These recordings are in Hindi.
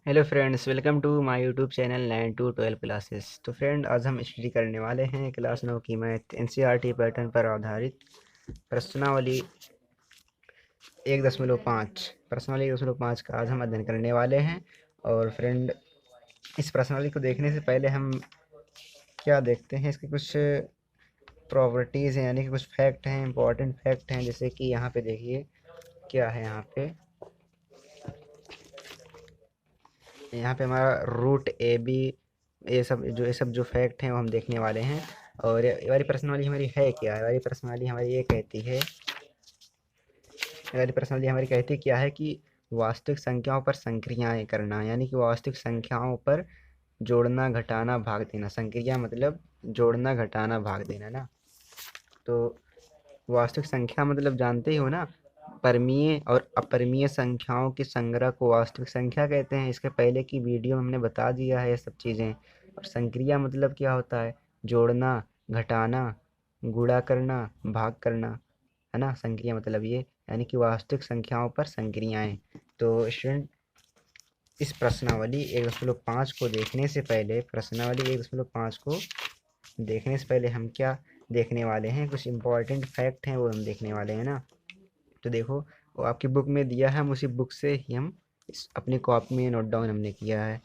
Hello friends, welcome to my YouTube channel 9 to 12 classes. तो फ्रेंड, आज हम स्टडी करने वाले हैं क्लास 9 की मैथ एनसीईआरटी पैटर्न पर आधारित प्रश्नावली 1.5। प्रश्नावली 1.5 का आज हम अध्ययन करने वाले हैं। और फ्रेंड, इस प्रश्नावली को देखने से पहले हम क्या देखते हैं, इसके कुछ प्रॉपर्टीज़ हैं, यानी कि कुछ फैक्ट हैं, इंपॉर्टेंट फैक्ट हैं। जैसे कि यहाँ पे देखिए क्या है। यहाँ पे हमारा रूट ए बी, ये सब जो फैक्ट हैं वो हम देखने वाले हैं। और ये वाली प्रश्नावली हमारी है क्या है? ये वाली प्रश्नावली हमारी हमारी कहती क्या है कि वास्तविक संख्याओं पर संक्रियाएं करना, यानी कि वास्तविक संख्याओं पर जोड़ना, घटाना, भाग देना। संक्रिया मतलब जोड़ना, घटाना, भाग देना ना। तो वास्तविक संख्या मतलब जानते ही हो ना, परमीय और अपरिमेय संख्याओं के संग्रह को वास्तविक संख्या कहते हैं। इसके पहले की वीडियो में हमने बता दिया है ये सब चीज़ें। और संक्रिया मतलब क्या होता है? जोड़ना, घटाना, गुणा करना, भाग करना, है ना। संक्रिया मतलब ये, यानी कि वास्तविक संख्याओं पर संक्रियाएं। तो स्टूडेंट, इस प्रश्नावली 1.5 को देखने से पहले हम क्या देखने वाले हैं? कुछ इंपॉर्टेंट फैक्ट हैं वो हम देखने वाले हैं ना। तो देखो, वो आपकी बुक में दिया है, हम उसी बुक से ही हम अपनी कॉपी में नोट डाउन हमने किया है।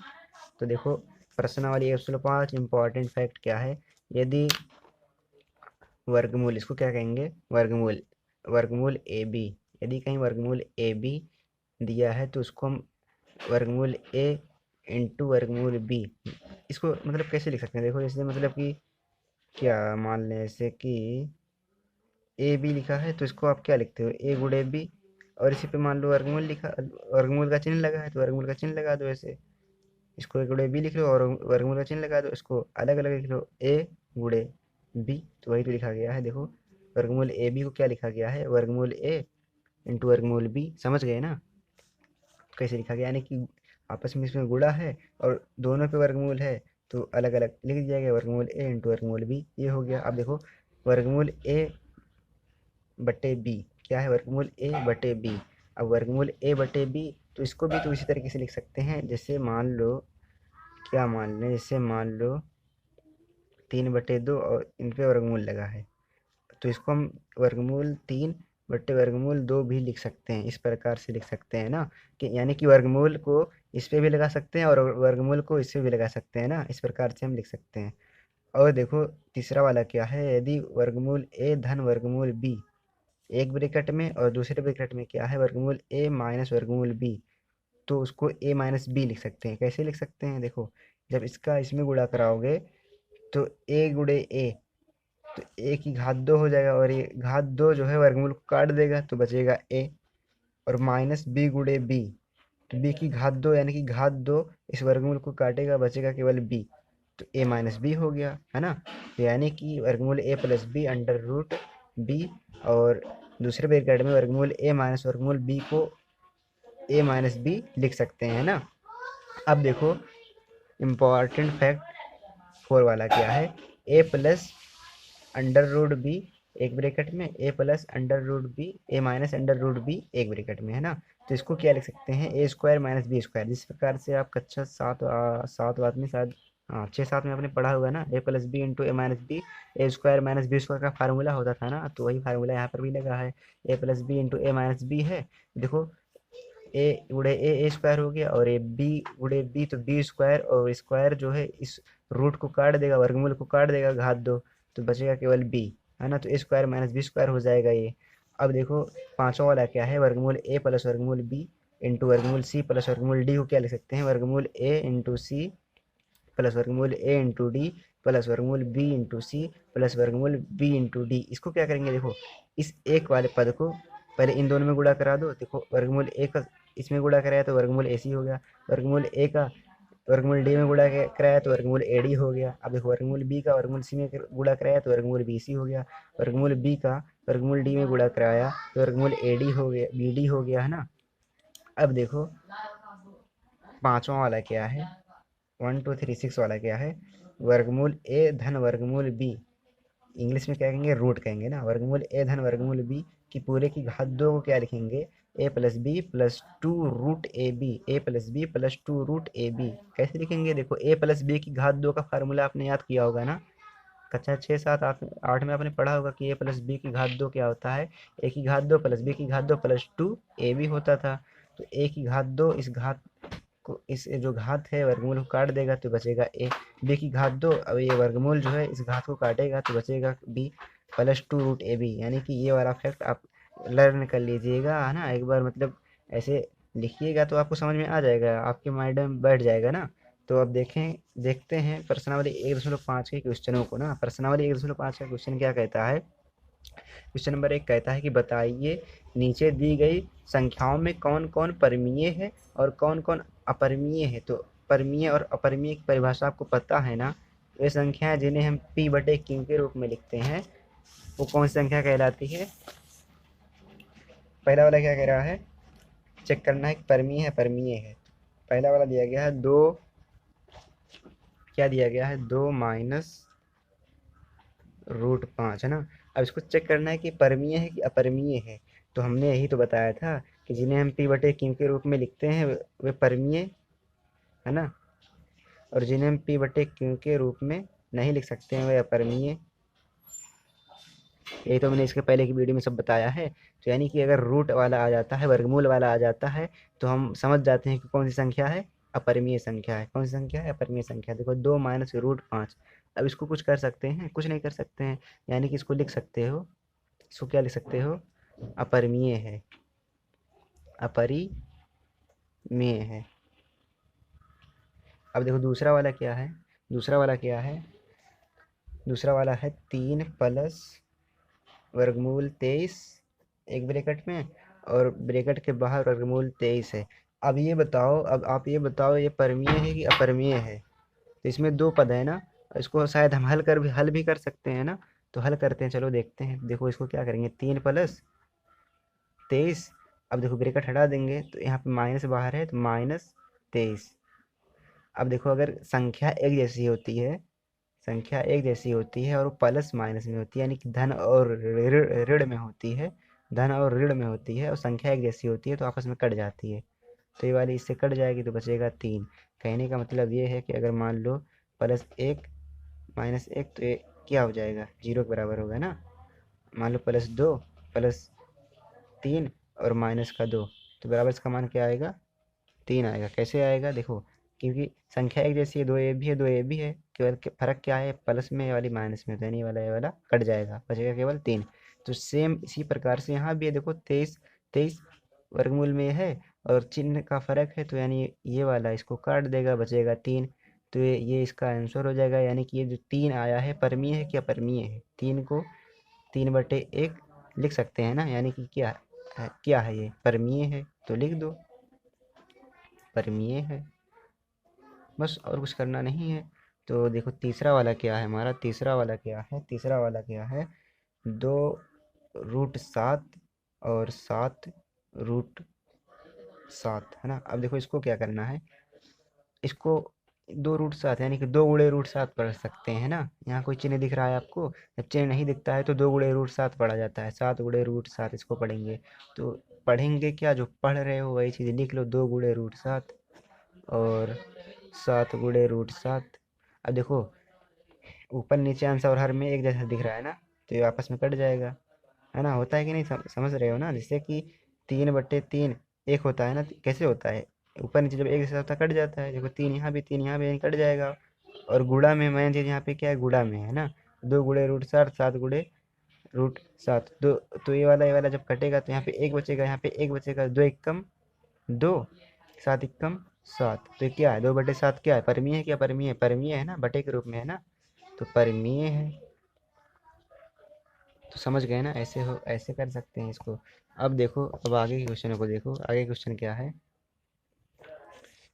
तो देखो, प्रश्नावली 1.5 इंपॉर्टेंट फैक्ट क्या है। यदि वर्गमूल, इसको क्या कहेंगे? वर्गमूल, वर्गमूल ए बी। यदि कहीं वर्गमूल ए बी दिया है तो उसको हम वर्गमूल ए इंटू वर्गमूल बी, इसको मतलब कैसे लिख सकते हैं? देखो, जैसे मतलब कि क्या मान लें, जैसे कि ए बी लिखा है तो इसको आप क्या लिखते हो? ए गुड़े बी। और इसी पे मान लो वर्गमूल लिखा, वर्गमूल का चिन्ह लगा है तो वर्गमूल का चिन्ह लगा दो। ऐसे इसको ए गुड़े बी लिख लो और वर्गमूल का चिन्ह लगा दो। इसको अलग अलग लिख लो, ए गुड़े बी, तो वही तो लिखा गया है। देखो, वर्गमूल ए बी को क्या लिखा गया है? वर्गमूल ए इंटू वर्गमूल बी। समझ गए ना कैसे लिखा गया? यानी कि आपस में इसमें गुणा है और दोनों पे वर्गमूल है, तो अलग अलग लिख दिया गया, वर्गमूल ए इंटू वर्गमूल बी, ये हो गया। अब देखो, वर्गमूल ए बटे बी क्या है? वर्गमूल ए बटे बी। अब वर्गमूल ए बटे बी, तो इसको भी तो इसी तरीके से लिख सकते हैं। जैसे मान लो, क्या मान लें, जैसे मान लो 3/2 और इन पे वर्गमूल लगा है, तो इसको हम वर्गमूल 3/वर्गमूल 2 भी लिख सकते हैं। इस प्रकार से लिख सकते हैं ना, कि यानी कि वर्गमूल को इस पे भी लगा सकते हैं और वर्गमूल को इससे भी लगा सकते हैं ना। इस प्रकार से हम लिख सकते हैं। और देखो, तीसरा वाला क्या है? यदि वर्गमूल ए धन वर्गमूल बी, एक ब्रैकेट में और दूसरे ब्रैकेट में क्या है? वर्गमूल ए माइनस वर्गमूल बी, तो उसको ए माइनस बी लिख सकते हैं। कैसे लिख सकते हैं? देखो, जब इसका इसमें गुणा कराओगे तो ए गुड़े ए, तो ए की घात 2 हो जाएगा और ये घात 2 जो है वर्गमूल को काट देगा तो बचेगा ए। और माइनस बी गुड़े बी, तो बी की घात 2 यानी कि घात 2 इस वर्गमूल को काटेगा, बचेगा केवल बी, तो ए माइनस बी हो गया, है ना। तो यानी कि वर्गमूल A plus B under root B, और दूसरे ब्रैकेट में वर्गमूल ए माइनस वर्गमूल बी को ए माइनस बी लिख सकते हैं ना। अब देखो, इम्पॉर्टेंट फैक्ट 4 वाला क्या है? ए प्लस अंडर रूट बी, एक ब्रैकेट में, ए प्लस अंडर रूट बी, ए माइनस अंडर रूट बी, एक ब्रैकेट में, है ना। तो इसको क्या लिख सकते हैं? ए स्क्वायर माइनस बी स्क्वायर। जिस प्रकार से आप कक्षा सात वात में शायद, हाँ 6-7 में आपने पढ़ा हुआ ना, ए प्लस बी इंटू ए माइनस बी, ए स्क्वायर माइनस बी स्क्वायर का फार्मूला होता था ना, तो वही फार्मूला यहाँ पर भी लगा है। ए प्लस बी इंटू ए माइनस बी है। देखो, ए गुड़े ए स्क्वायर हो गया, और ए बी गुड़े बी, तो बी स्क्वायर, और स्क्वायर जो है इस रूट को काट देगा, वर्गमूल को काट देगा, घात 2, तो बचेगा केवल बी, है ना। तो ए स्क्वायर माइनस बी स्क्वायर हो जाएगा ये। अब देखो, पांचवा वाला क्या है? वर्गमूल ए प्लस वर्गमूल बी इंटू वर्गमूल सी प्लस वर्गमूल डी को क्या लिख सकते हैं? वर्गमूल ए इंटू सी प्लस वर्गमूल ए इंटू डी प्लस वर्गमूल बी इंटू सी प्लस वर्गमूल बी इंटू डी। इसको क्या करेंगे? देखो, इस एक वाले पद को पहले इन दोनों में गुणा करा दो। देखो, वर्गमूल ए का इसमें गुणा कराया तो वर्गमूल ए सी हो गया, वर्गमूल ए का वर्गमूल डी में गुणा कराया तो वर्गमूल ए डी हो गया। अब देखो, वर्गमूल बी का वर्गमूल सी में गुणा कराया तो वर्गमूल बी सी हो गया, वर्गमूल बी का वर्गमूल डी में गुणा कराया तो वर्गमूल ए डी हो गया, बी डी हो गया, है ना। अब देखो, पांचवा वाला क्या है? 1 2 3 6 वाला क्या है? वर्गमूल ए धन वर्गमूल बी, इंग्लिश में क्या कहेंगे? रूट कहेंगे ना। वर्गमूल ए धन वर्गमूल बी की पूरे की घात 2 को क्या लिखेंगे? A plus B plus two root A B, A plus B plus two root A B. कैसे लिखेंगे? देखो ए प्लस बी की घात दो का फार्मूला आपने याद किया होगा ना, कक्षा 6 7 8 में आपने पढ़ा होगा कि ए प्लस बी की घात दो क्या होता है, ए की घात दो प्लस बी की घात दो प्लस टू ए बी होता था। तो ए की घात दो, इस घात को, इस जो घात है वर्गमूल को काट देगा तो बचेगा ए, बी की घात दो, अब ये वर्गमूल जो है इस घात को काटेगा तो बचेगा B plus two root A B. यानी कि ये वाला फैक्ट आप लर्न कर लीजिएगा, है ना, एक बार मतलब ऐसे लिखिएगा तो आपको समझ में आ जाएगा, आपके माइंड में बैठ जाएगा ना। तो अब देखते हैं प्रश्नावली 1.5 के क्वेश्चनों को ना। प्रश्नावली 1.5 का क्वेश्चन क्या कहता है? क्वेश्चन नंबर 1 कहता है कि बताइए नीचे दी गई संख्याओं में कौन कौन परिमीय है और कौन कौन अपरिमीय है। तो परिमीय और अपरिमीय की परिभाषा आपको पता है ना, वे संख्याएं जिन्हें हम p बटे q के रूप में लिखते हैं वो कौन सी संख्या कहलाती है? पहला वाला क्या कह रहा है, चेक करना है कि परिमीय है परिमीय है। पहला वाला दिया गया है 2, क्या दिया गया है, 2 माइनस रूट 5, है ना। अब इसको चेक करना है कि परिमीय है कि अपरिमीय है। तो हमने यही तो बताया था कि जिन्हें हम p बटे q के रूप में लिखते हैं वे परिमीय, है ना, और जिन्हें हम p बटे q के रूप में नहीं लिख सकते हैं वे अपरिमीय। यही तो मैंने इसके पहले की वीडियो में सब बताया है। तो यानी कि अगर रूट वाला आ जाता है, वर्गमूल वाला आ जाता है, तो हम समझ जाते हैं कि कौन सी संख्या है, अपरिमीय संख्या है। कौन सी संख्या है? अपरिमीय संख्या। देखो 2 माइनस रूट 5। अब इसको कुछ कर सकते हैं? कुछ नहीं कर सकते हैं, यानी कि इसको लिख सकते हो, इसको क्या लिख सकते हो, अपरिमीय है, अपरिमेय है। अब देखो दूसरा वाला क्या है, दूसरा वाला क्या है, दूसरा वाला है 3 प्लस वर्गमूल 23 एक ब्रैकेट में, और ब्रैकेट के बाहर वर्गमूल 23 है। अब ये बताओ, अब आप ये बताओ ये परिमीय है कि अपरिमीय है? तो इसमें दो पद है ना, इसको शायद हम हल भी कर सकते हैं ना। तो हल करते हैं, चलो देखते हैं। देखो इसको क्या करेंगे, 3 प्लस 23, अब देखो ब्रैकेट हटा देंगे तो यहाँ पे माइनस बाहर है तो माइनस 23। अब देखो अगर संख्या एक जैसी होती है, संख्या एक जैसी होती है और वो प्लस माइनस में होती है, यानी कि धन और ऋण ऋण में होती है, धन और ऋण में होती है, और संख्या एक जैसी होती है तो आपस में कट जाती है। तो ये वाली इससे कट जाएगी तो बचेगा 3। कहने का मतलब ये है कि अगर मान लो +1 -1 तो ये क्या हो जाएगा, 0 के बराबर होगा ना। मान लो +2 +3 और माइनस का 2, तो बराबर इसका मान क्या आएगा, 3 आएगा। कैसे आएगा? देखो क्योंकि संख्या एक जैसी है, 2 ए भी है 2 ए भी है, केवल फर्क क्या है, प्लस में वाली माइनस में, तो यानी ये वाला कट जाएगा, बचेगा केवल 3। तो सेम इसी प्रकार से यहाँ भी है, देखो 23 23 वर्गमूल में है और चिन्ह का फर्क है, तो यानी ये वाला इसको काट देगा, बचेगा 3। तो ये इसका आंसर हो जाएगा। यानी कि ये जो 3 आया है परिमीय है कि अपरिमीय है? 3 को 3/1 लिख सकते हैं ना, यानी कि क्या है ये, परिमीय है, तो लिख दो परिमीय है, बस और कुछ करना नहीं है। तो देखो तीसरा वाला क्या है हमारा, तीसरा वाला क्या है, तीसरा वाला क्या है, 2√7 और 7√7, है ना। अब देखो इसको क्या करना है, इसको 2√7 यानी कि 2 × √7 पढ़ सकते हैं ना। यहाँ कोई चिन्ह दिख रहा है आपको? जब चिन्ह नहीं दिखता है तो 2 × √7 पढ़ा जाता है, 7 × √7 इसको पढ़ेंगे। तो पढ़ेंगे क्या, जो पढ़ रहे हो वही चीज़ लिख लो, 2 × √7 और 7 × √7। अब देखो ऊपर नीचे आंसर और हर में एक जैसा दिख रहा है ना, तो ये आपस में कट जाएगा, है ना। होता है कि नहीं, समझ रहे हो ना, जैसे कि 3/3 एक होता है ना, कैसे होता है, ऊपर नीचे जब एक जैसा होता है कट जाता है। देखो 3 यहाँ भी 3 यहाँ भी, यानी कट जाएगा। और गुणा में मेन चीज़ यहाँ पे क्या है, गुणा में, है ना। 2 × √7 7 × √7 दो, तो ये वाला जब कटेगा तो यहाँ पे एक बचेगा, यहाँ पे एक बचेगा, 2 एकम 2, 7 एकम 7। तो ये क्या है, 2/7 क्या है, परिमीय है क्या, परिमीय है, परिमीय है ना, बटे के रूप में है ना, तो परिमीय है। तो समझ गए ना, ऐसे हो, ऐसे कर सकते हैं इसको। अब देखो, अब आगे के क्वेश्चन को देखो, आगे क्वेश्चन क्या है,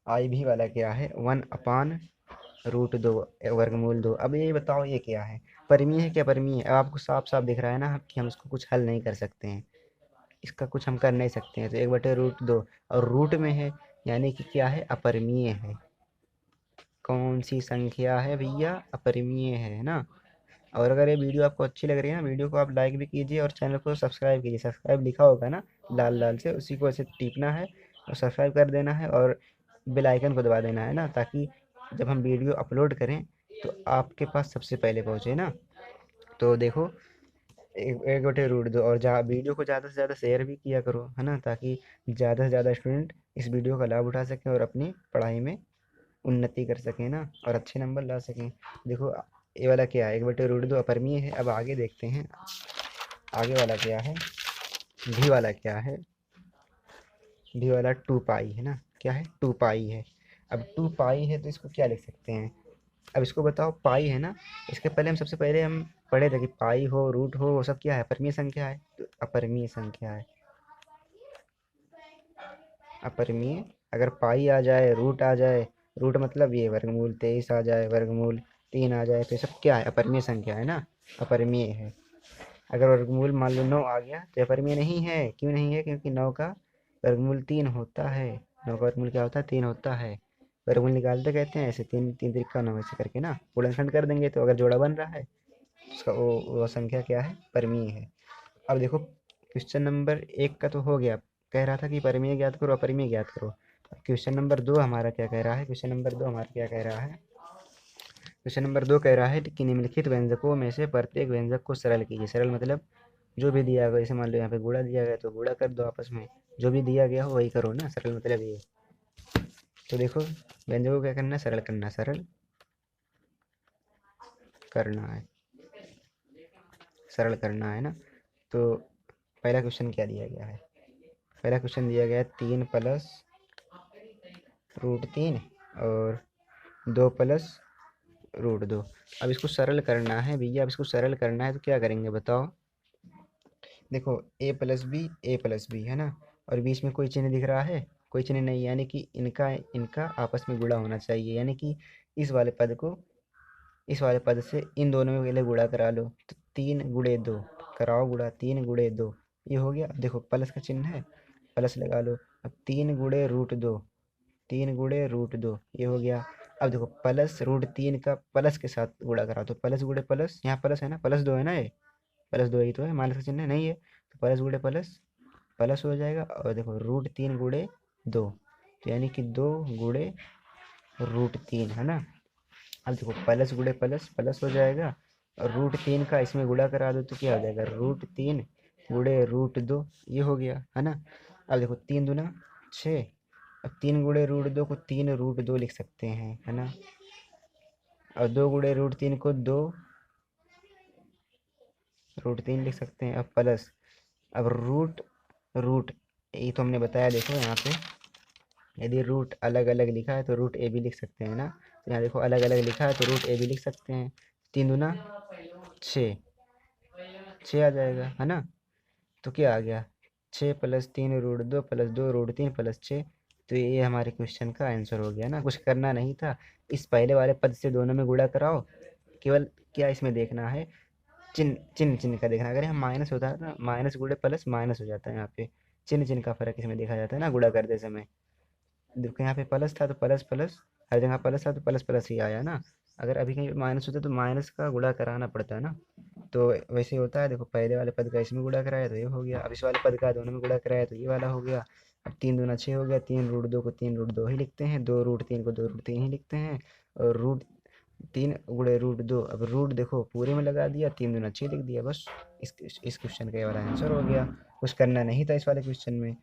आई भी वाला क्या है, 1/√2 वर्गमूल 2। अब ये बताओ ये क्या है, परिमीय है क्या, परिमीय है? अब आपको साफ साफ दिख रहा है ना कि हम इसको कुछ हल नहीं कर सकते हैं, इसका कुछ हम कर नहीं सकते हैं। तो 1/√2 और रूट में है, यानी कि क्या है, अपरिमीय है। कौन सी संख्या है भैया, अपरिमीय है ना। और अगर ये वीडियो आपको अच्छी लग रही है ना, वीडियो को आप लाइक भी कीजिए और चैनल को सब्सक्राइब कीजिए, सब्सक्राइब लिखा होगा ना, लाल लाल से, उसी को ऐसे टीपना है और सब्सक्राइब कर देना है और बेल आइकन को दबा देना है ना, ताकि जब हम वीडियो अपलोड करें तो आपके पास सबसे पहले पहुँचे ना। तो देखो, एक एक बटे रूट दो, और जहाँ वीडियो को ज़्यादा से ज़्यादा शेयर भी किया करो है ना, ताकि ज़्यादा से ज़्यादा स्टूडेंट इस वीडियो का लाभ उठा सकें और अपनी पढ़ाई में उन्नति कर सकें ना, और अच्छे नंबर ला सकें। देखो, ये वाला क्या है, एक बटे रूट दो अपरिमेय है। अब आगे देखते हैं आगे वाला क्या है। भी वाला क्या है, भी वाला टू पाई है ना, क्या है, टू पाई है। अब टू पाई है तो इसको क्या लिख सकते हैं। अब इसको बताओ, पाई है ना, इसके पहले हम सबसे पहले हम पढ़े थे कि पाई हो रूट हो वो सब क्या है, अपरिमेय संख्या है। तो अपरिमेय संख्या है, अपरिमेय। अगर पाई आ जाए, रूट आ जाए, रूट मतलब ये वर्गमूल 23 आ जाए, वर्गमूल 3 आ जाए, तो ये सब क्या है, अपरिमेय संख्या है ना, अपरिमेय है। अगर वर्गमूल मान लो 9 आ गया तो अपरिमेय नहीं है। क्यों नहीं है, क्योंकि 9 का वर्गमूल 3 होता है। 9 का वर्गमूल क्या होता है, 3 होता है। वर्गमूल निकालते कहते हैं ऐसे, तीन तीन तिरका 9 ऐसे करके ना, गुणनखंड कर देंगे तो अगर जोड़ा बन रहा है तो उसका वो संख्या क्या है, परिमेय है। अब देखो, क्वेश्चन नंबर 1 का तो हो गया, कह रहा था कि परिमेय ज्ञात करो, अपरिमेय ज्ञात करो। अब क्वेश्चन नंबर 2 हमारा क्या कह रहा है, क्वेश्चन नंबर 2 हमारा क्या कह रहा है, क्वेश्चन नंबर 2 कह रहा है कि निम्नलिखित व्यंजकों में से प्रत्येक व्यंजक को सरल कीजिए। सरल मतलब जो भी दिया गया, जैसे मान लो यहाँ पे गुणा दिया गया तो गुणा कर दो आपस में, जो भी दिया गया हो वही करो ना, सरल मतलब ये। तो देखो, व्यंजकों को क्या करना है, सरल करना, सरल करना है, सरल करना है ना। तो पहला क्वेश्चन क्या दिया गया है, पहला क्वेश्चन दिया गया है 3 प्लस रूट 3 और 2 प्लस रूट 2। अब इसको सरल करना है भैया, अब इसको सरल करना है तो क्या करेंगे बताओ। देखो, ए प्लस बी है ना, और बीच में कोई चिन्ह दिख रहा है, कोई चिन्ह नहीं, यानी कि इनका इनका आपस में गुणा होना चाहिए, यानी कि इस वाले पद को इस वाले पद से इन दोनों में पहले गुणा करा लो। तो 3 गुणे 2 कराओ गुणा, 3 गुणे 2 ये हो गया। अब देखो प्लस का चिन्ह है, प्लस लगा लो। अब 3 गुणे रूट 2, 3 गुणे रूट 2 ये हो गया। अब देखो, प्लस रूट 3 का प्लस के साथ गुणा करा, तो प्लस गुणे प्लस, यहाँ प्लस है ना, +2 है ना, ये +2 ही तो है, माइनस का चिन्ह नहीं है, तो प्लस गुणे प्लस प्लस हो जाएगा। और देखो रूट 3 गुणे 2, तो यानी कि 2 गुणे रूट 3 है ना। अब देखो, प्लस गुणे प्लस प्लस हो जाएगा, और रूट 3 का इसमें गुणा करा दो तो क्या हो जाएगा, रूट 3 गुणे रूट 2 ये हो गया है ना। अब देखो, 3 दूना 6, अब 3 गुणे रूट 2 को 3 रूट 2 लिख सकते हैं है ना, और 2 गुणे रूट 3 को 2 रूट 3 लिख सकते हैं। अब प्लस, अब रूट रूट ये तो हमने बताया, देखो यहाँ पे यदि रूट अलग अलग लिखा है तो रूट ए भी लिख सकते हैं ना, तो यहाँ देखो अलग अलग लिखा है तो रूट ए भी लिख सकते हैं। 3 दूना 6, 6 आ जाएगा है ना। तो क्या आ गया, 6 + 3 रूट 2 +2 रूट 3 +6। तो ये हमारे क्वेश्चन का आंसर हो गया ना, कुछ करना नहीं था। इस पहले वाले पद से दोनों में गुणा कराओ, केवल क्या इसमें देखना है, चिन्ह चिन्ह चिन्ह का देखना। अगर यहाँ माइनस होता है तो माइनस गुणे प्लस माइनस हो जाता है, यहाँ पे चिन्ह चिन्ह का फर्क इसमें देखा जाता है ना गुणा करते समय। देखो, यहाँ पे प्लस था तो प्लस प्लस, हर जगह प्लस था तो प्लस प्लस ही आया ना। अगर अभी कहीं माइनस होता तो माइनस का गुणा कराना पड़ता है ना। तो वैसे ही होता है, देखो पहले वाले पद का इसमें गुणा कराया तो ये हो गया, अब इस वाले पद का दोनों में गुणा कराया तो ये वाला हो गया। अब 3 दूना 6 हो गया, 3 रूट 2 को 3 रूट 2 ही लिखते हैं, 2 रूट 3 को 2 रूट 3 ही लिखते हैं, और रूट 3 गुणे रूट 2। अब रूट देखो पूरे में लगा दिया, 3 दूना 6 लिख दिया, बस इस क्वेश्चन का ये वाला आंसर हो गया। कुछ करना नहीं था इस वाले क्वेश्चन में।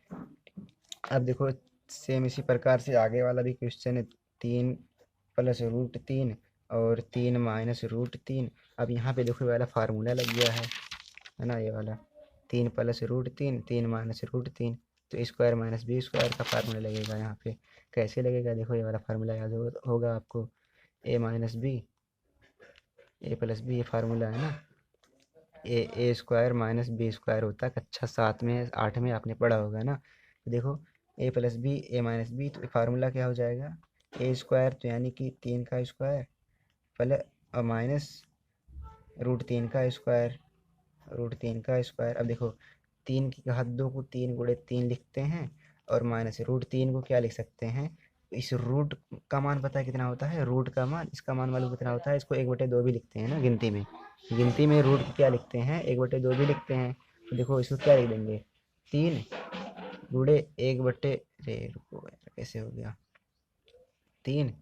अब देखो, सेम इसी प्रकार से आगे वाला भी क्वेश्चन है, 3 + रूट 3 और 3 - रूट 3। अब यहाँ पे देखो ये वाला फार्मूला लग गया है ना, ये वाला 3 + रूट 3, 3 - रूट 3, तो स्क्वायर माइनस बी स्क्वायर का फार्मूला लगेगा यहाँ पे। कैसे लगेगा, देखो ये वाला फार्मूला याद होगा आपको, a - b ये फार्मूला है ना, a² - b² होता है, कक्षा 7 में 8 में आपने पढ़ा होगा ना। तो देखो, a + b तो फार्मूला क्या हो जाएगा, a² तो यानी कि 3 का स्क्वायर प्लस माइनस रूट 3 का स्क्वायर। अब देखो, 3 की घात 2 को 3 × 3 लिखते हैं, और माइनस रूट 3 को क्या लिख सकते हैं, इस रूट का मान पता है कितना होता है, रूट का मान, इसका मान मालूम कितना होता है, इसको 1/2 भी लिखते हैं ना गिनती में। गिनती में रूट को क्या लिखते हैं, 1/2 भी लिखते हैं। तो देखो इसको क्या लिख देंगे, 3 गुणे 1 बटे, अरे रुको यार, कैसे हो गया, 3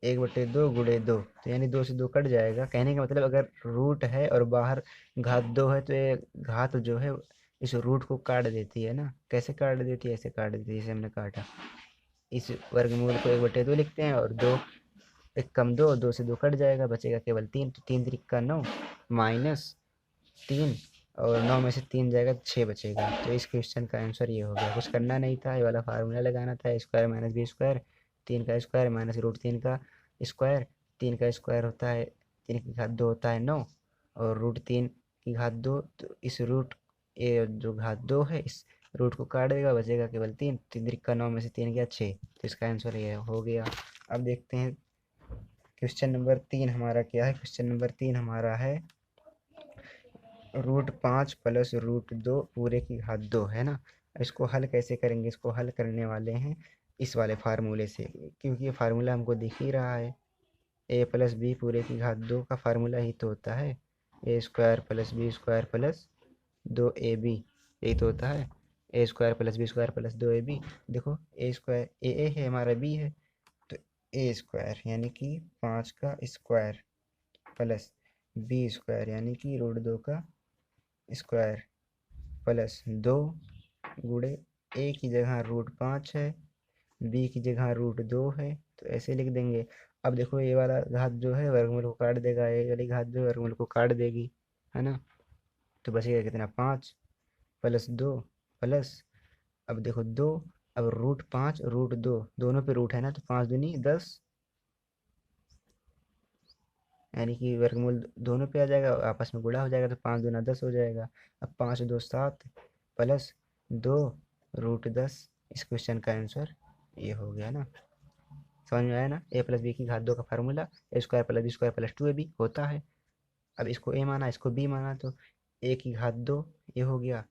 1/2 गुणे 2, तो यानी 2 से 2 कट जाएगा। कहने का मतलब अगर रूट है और बाहर घात 2 है तो ये घात जो है इस रूट को काट देती है ना। कैसे काट देती है, ऐसे काट देती है जैसे हमने काटा। इस वर्गमूल को 1/2 लिखते हैं और 2 एक कम 2, 2 से 2 कट जाएगा, बचेगा केवल 3, तो 3 त्रिक 9 माइनस 3, और 9 में से 3 जाएगा तो 6 बचेगा। तो इस क्वेश्चन का आंसर ये हो गया। कुछ करना नहीं था, ये वाला फार्मूला लगाना था, स्क्वायर माइनस बी स्क्वायर, 3 का स्क्वायर माइनस रूट 3 का स्क्वायर। 3 का स्क्वायर होता है 3 की घात 2 होता है 9, और रूट 3 की घात 2, तो इस रूट ये जो घात 2 है इस रूट को काट देगा, बचेगा केवल 3, 3 त्रिक 9 में से 3 गया 6, तो इसका आंसर ये हो गया। अब देखते हैं क्वेश्चन नंबर 3 हमारा क्या है। क्वेश्चन नंबर 3 हमारा है √5 प्लस √2 पूरे की घात 2 है ना। इसको हल कैसे करेंगे, इसको हल करने वाले हैं इस वाले फार्मूले से, क्योंकि ये फार्मूला हमको दिख ही रहा है। ए प्लस बी पूरे की घात 2 का फार्मूला ही तो होता है A square plus B square plus 2ab, यही तो होता है A square plus B square plus 2ab। देखो ए स्क्वायर ए है हमारा, बी है, तो ए स्क्वायर यानी कि 5 का स्क्वायर प्लस बी स्क्वायर यानी कि √2 का स्क्वायर प्लस 2 गुणे ए की जगह √5 है, बी की जगह √2 है, तो ऐसे लिख देंगे। अब देखो ये वाला घात जो है वर्गमूल को काट देगा, ये वाली घात जो है वर्गमूल को काट देगी, है ना। तो बचेगा कितना, 5 प्लस 2 प्लस, अब देखो 2, अब √5 √2 दोनों पे रूट है ना, तो 5 दूनी 10, यानी कि वर्गमूल दोनों पे आ जाएगा, आपस में गुणा हो जाएगा, तो 5 दूना 10 हो जाएगा। अब 5 2 7 प्लस 2 √10, इस क्वेश्चन का आंसर ये हो गया ना। समझ में आया ना। ए प्लस बी की घात 2 का formula A square plus B square plus 2ab होता है। अब इसको ए माना, इसको बी माना, तो ए की घात 2 ये हो गया,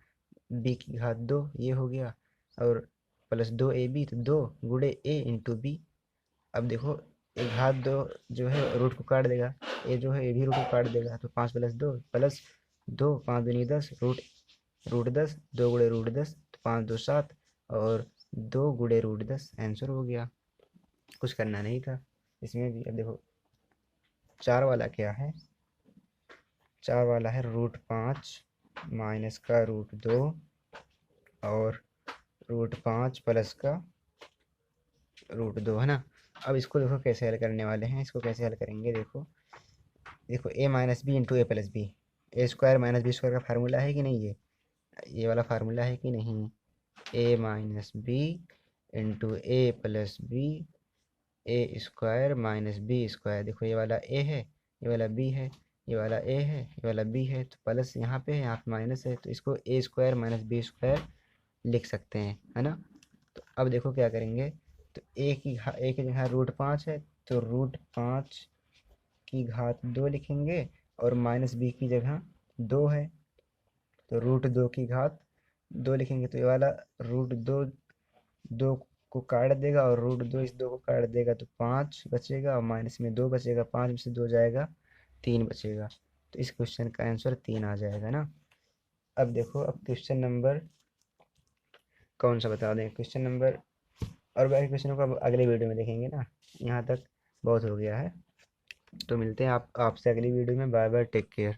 बी की घात 2 ये हो गया, और प्लस 2ab, तो 2 गुणे ए इंटू बी। अब देखो एक घात 2 जो है रूट को काट देगा, ये जो है ये भी रूट को काट देगा, तो 5 प्लस 2 प्लस 2, 5 दूनी 10, रूट रूट 10, 2 गुणे √10, तो 5 2 7, और 2 गुणे √10 आंसर हो गया। कुछ करना नहीं था इसमें भी। अब देखो 4 वाला क्या है, 4 वाला है √5 माइनस का √2 और √5 प्लस का √2, है ना। अब इसको देखो कैसे हल करने वाले हैं, इसको कैसे हल करेंगे, देखो देखो ए माइनस बी इंटू ए प्लस बी, ए स्क्वायर माइनस बी स्क्वायर का फार्मूला है कि नहीं, ये वाला फार्मूला है कि नहीं। ए माइनस बी इंटू ए प्लस बी, ए स्क्वायर माइनस बी स्क्वायर, देखो ये वाला ए है, ये वाला बी है, ये वाला ए है, ये वाला बी है, तो प्लस यहाँ पे है, यहाँ पे माइनस है, तो इसको ए स्क्वायर माइनस बी स्क्वायर लिख सकते हैं, है ना। तो अब देखो क्या करेंगे, तो ए की जगह √5 है, तो √5 की घात 2 लिखेंगे, और माइनस बी की जगह 2 है, तो √2 की घात 2 लिखेंगे, तो ये वाला √2 2 को काट देगा, और √2 इस 2 को काट देगा, तो 5 बचेगा, और माइनस में 2 बचेगा, 5 में से 2 जाएगा, 3 बचेगा, तो इस क्वेश्चन का आंसर 3 आ जाएगा ना। अब देखो, अब क्वेश्चन नंबर कौन सा बता दें, क्वेश्चन नंबर, और बाकी क्वेश्चनों को अब अगले वीडियो में देखेंगे ना, यहाँ तक बहुत हो गया है। तो मिलते हैं आप आपसे अगली वीडियो में। Bye bye, take care.